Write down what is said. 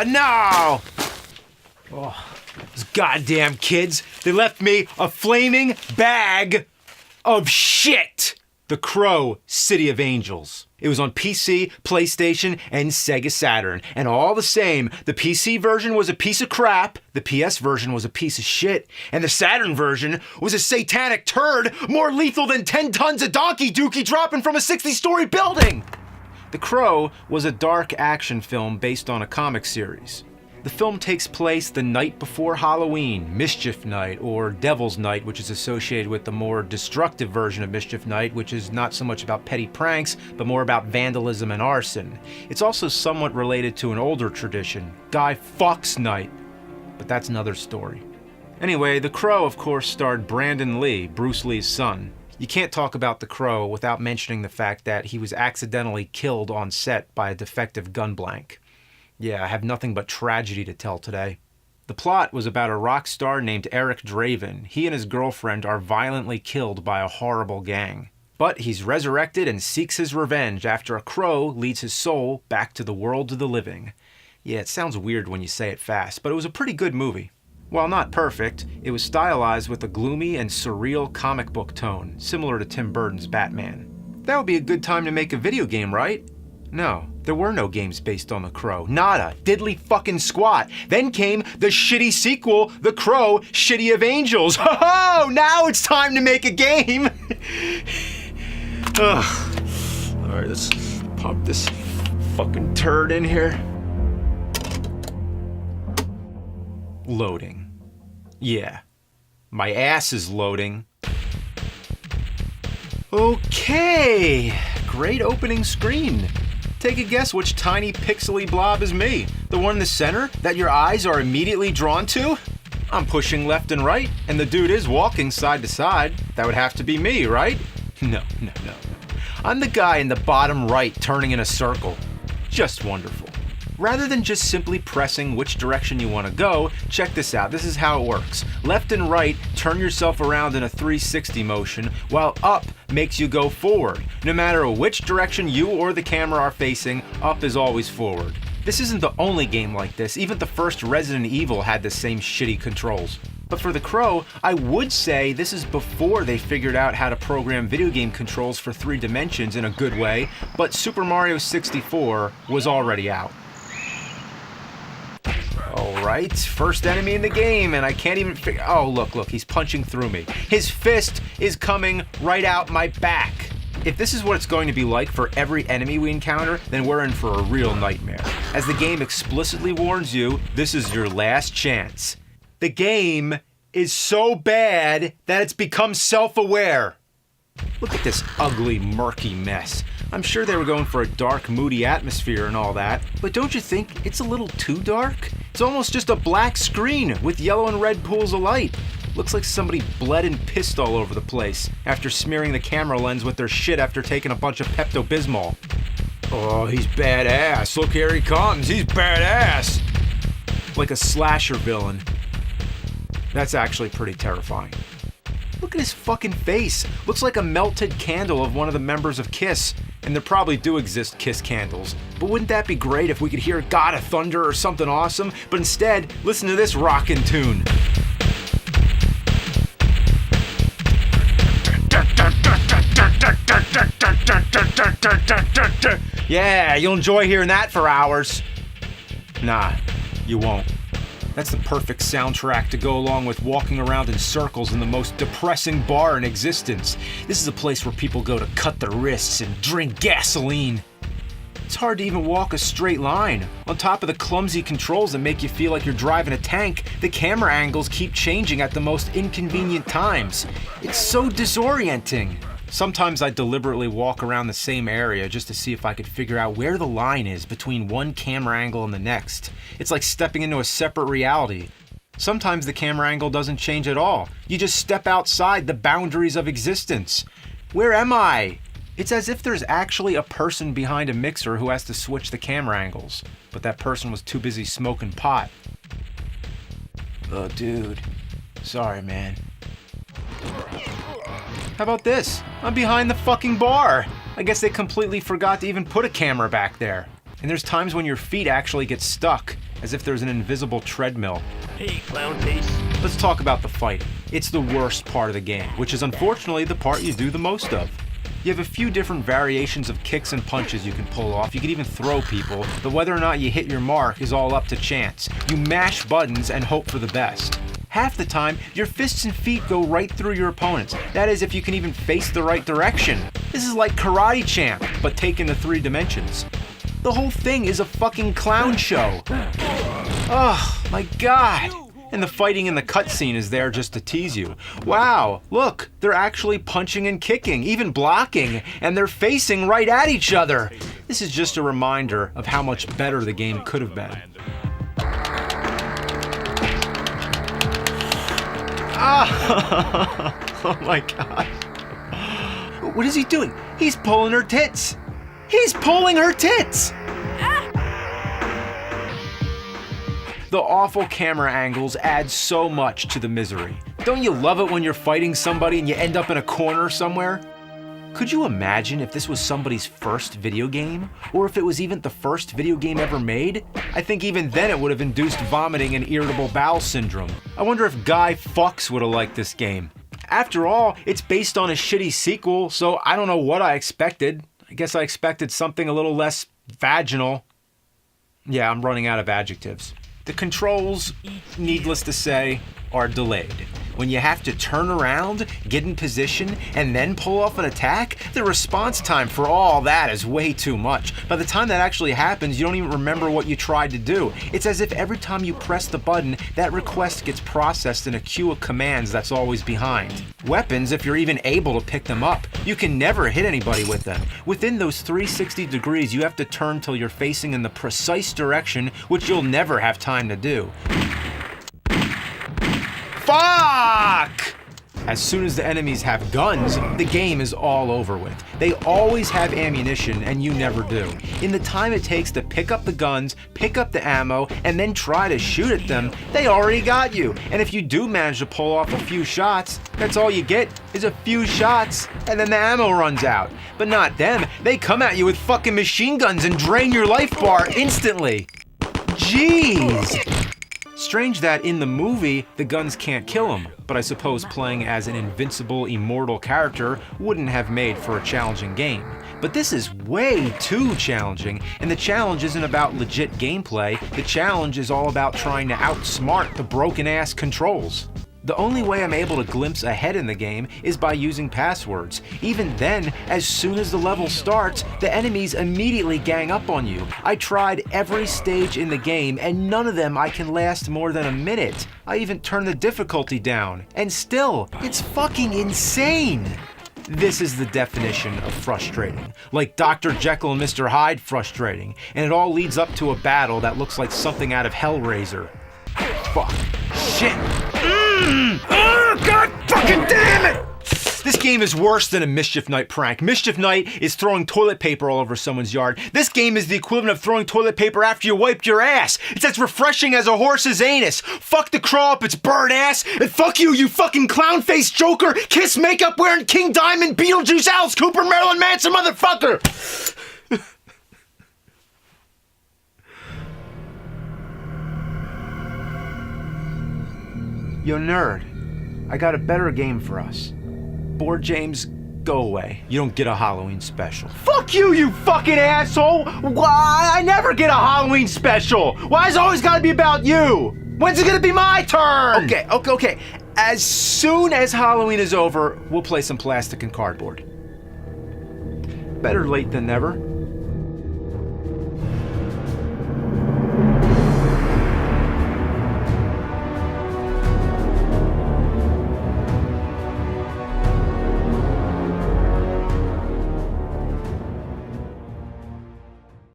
Ah, no! Oh, those goddamn kids. They left me a flaming bag of shit. The Crow, City of Angels. It was on PC, PlayStation, and Sega Saturn. And all the same, the PC version was a piece of crap, the PS version was a piece of shit, and the Saturn version was a satanic turd more lethal than 10 tons of donkey dookie dropping from a 60-story building! The Crow was a dark action film based on a comic series. The film takes place the night before Halloween, Mischief Night, or Devil's Night, which is associated with the more destructive version of Mischief Night, which is not so much about petty pranks, but more about vandalism and arson. It's also somewhat related to an older tradition, Guy Fawkes Night, but that's another story. Anyway, The Crow, of course, starred Brandon Lee, Bruce Lee's son. You can't talk about The Crow without mentioning the fact that he was accidentally killed on set by a defective gun blank. Yeah, I have nothing but tragedy to tell today. The plot was about a rock star named Eric Draven. He and his girlfriend are violently killed by a horrible gang. But he's resurrected and seeks his revenge after a crow leads his soul back to the world of the living. Yeah, it sounds weird when you say it fast, but it was a pretty good movie. While not perfect, it was stylized with a gloomy and surreal comic book tone, similar to Tim Burton's Batman. That would be a good time to make a video game, right? No, there were no games based on The Crow. Nada. Diddly fucking squat. Then came the shitty sequel, The Crow, City of Angels. Ho-ho! Now it's time to make a game! Ugh. Alright, let's pop this fucking turd in here. Loading. Yeah. My ass is loading. Okay. Great opening screen. Take a guess which tiny pixely blob is me? The one in the center that your eyes are immediately drawn to? I'm pushing left and right, and the dude is walking side to side. That would have to be me, right? No. I'm the guy in the bottom right turning in a circle. Just wonderful. Rather than just simply pressing which direction you want to go, check this out. This is how it works. Left and right turn yourself around in a 360 motion, while up makes you go forward. No matter which direction you or the camera are facing, up is always forward. This isn't the only game like this. Even the first Resident Evil had the same shitty controls. But for The Crow, I would say this is before they figured out how to program video game controls for 3 dimensions in a good way, but Super Mario 64 was already out. Alright, first enemy in the game, and I can't even figure... Oh, look, he's punching through me. His fist is coming right out my back. If this is what it's going to be like for every enemy we encounter, then we're in for a real nightmare. As the game explicitly warns you, this is your last chance. The game is so bad that it's become self-aware. Look at this ugly, murky mess. I'm sure they were going for a dark, moody atmosphere and all that, but don't you think it's a little too dark? It's almost just a black screen with yellow and red pools of light. Looks like somebody bled and pissed all over the place after smearing the camera lens with their shit after taking a bunch of Pepto-Bismol. Oh, he's badass. Look, here he comes. He's badass. Like a slasher villain. That's actually pretty terrifying. Look at his fucking face. Looks like a melted candle of one of the members of Kiss. And there probably do exist Kiss candles. But wouldn't that be great if we could hear God of Thunder or something awesome? But instead, listen to this rockin' tune. Yeah, you'll enjoy hearing that for hours. Nah, you won't. That's the perfect soundtrack to go along with walking around in circles in the most depressing bar in existence. This is a place where people go to cut their wrists and drink gasoline. It's hard to even walk a straight line. On top of the clumsy controls that make you feel like you're driving a tank, the camera angles keep changing at the most inconvenient times. It's so disorienting. Sometimes I deliberately walk around the same area just to see if I could figure out where the line is between one camera angle and the next. It's like stepping into a separate reality. Sometimes the camera angle doesn't change at all. You just step outside the boundaries of existence. Where am I? It's as if there's actually a person behind a mixer who has to switch the camera angles, but that person was too busy smoking pot. Oh, dude. Sorry, man. How about this? I'm behind the fucking bar. I guess they completely forgot to even put a camera back there. And there's times when your feet actually get stuck. as if there's an invisible treadmill. Hey, clown face. Let's talk about the fighting. It's the worst part of the game, which is unfortunately the part you do the most of. You have a few different variations of kicks and punches you can pull off. You can even throw people, but whether or not you hit your mark is all up to chance. You mash buttons and hope for the best. Half the time, your fists and feet go right through your opponents. That is, if you can even face the right direction. This is like Karate Champ, but taken to 3 dimensions. The whole thing is a fucking clown show. Oh my god. And the fighting in the cutscene is there just to tease you. Wow, look, they're actually punching and kicking, even blocking, and they're facing right at each other. This is just a reminder of how much better the game could have been. Oh my god. What is he doing? He's pulling her tits. He's pulling her tits! The awful camera angles add so much to the misery. Don't you love it when you're fighting somebody and you end up in a corner somewhere? Could you imagine if this was somebody's first video game? Or if it was even the first video game ever made? I think even then it would have induced vomiting and irritable bowel syndrome. I wonder if Guy Fawkes would have liked this game. After all, it's based on a shitty sequel, so I don't know what I expected. I guess I expected something a little less vaginal. Yeah, I'm running out of adjectives. The controls, needless to say, are delayed. When you have to turn around, get in position, and then pull off an attack, the response time for all that is way too much. By the time that actually happens, you don't even remember what you tried to do. It's as if every time you press the button, that request gets processed in a queue of commands that's always behind. Weapons, if you're even able to pick them up, you can never hit anybody with them. Within those 360 degrees, you have to turn till you're facing in the precise direction, which you'll never have time to do. Fuck! As soon as the enemies have guns, the game is all over with. They always have ammunition, and you never do. In the time it takes to pick up the guns, pick up the ammo, and then try to shoot at them, they already got you. And if you do manage to pull off a few shots, that's all you get is a few shots, and then the ammo runs out. But not them. They come at you with fucking machine guns and drain your life bar instantly. Jeez. Strange that in the movie, the guns can't kill him, but I suppose playing as an invincible, immortal character wouldn't have made for a challenging game. But this is way too challenging, and the challenge isn't about legit gameplay, the challenge is all about trying to outsmart the broken-ass controls. The only way I'm able to glimpse ahead in the game is by using passwords. Even then, as soon as the level starts, the enemies immediately gang up on you. I tried every stage in the game, and none of them I can last more than a minute. I even turned the difficulty down, and still, it's fucking insane. This is the definition of frustrating. Like Dr. Jekyll and Mr. Hyde frustrating, and it all leads up to a battle that looks like something out of Hellraiser. Fuck. Shit. Oh, God fucking damn it! This game is worse than a Mischief Night prank. Mischief Night is throwing toilet paper all over someone's yard. This game is the equivalent of throwing toilet paper after you wiped your ass. It's as refreshing as a horse's anus. Fuck the crawl up its bird ass, and fuck you, you fucking clown-faced Joker, Kiss makeup wearing King Diamond, Beetlejuice, Alice Cooper, Marilyn Manson motherfucker! Yo, nerd, I got a better game for us. Board James, go away. You don't get a Halloween special. Fuck you, you fucking asshole! Why? I never get a Halloween special! Why is it always gotta be about you? When's it gonna be my turn? Okay. As soon as Halloween is over, we'll play some plastic and cardboard. Better late than never.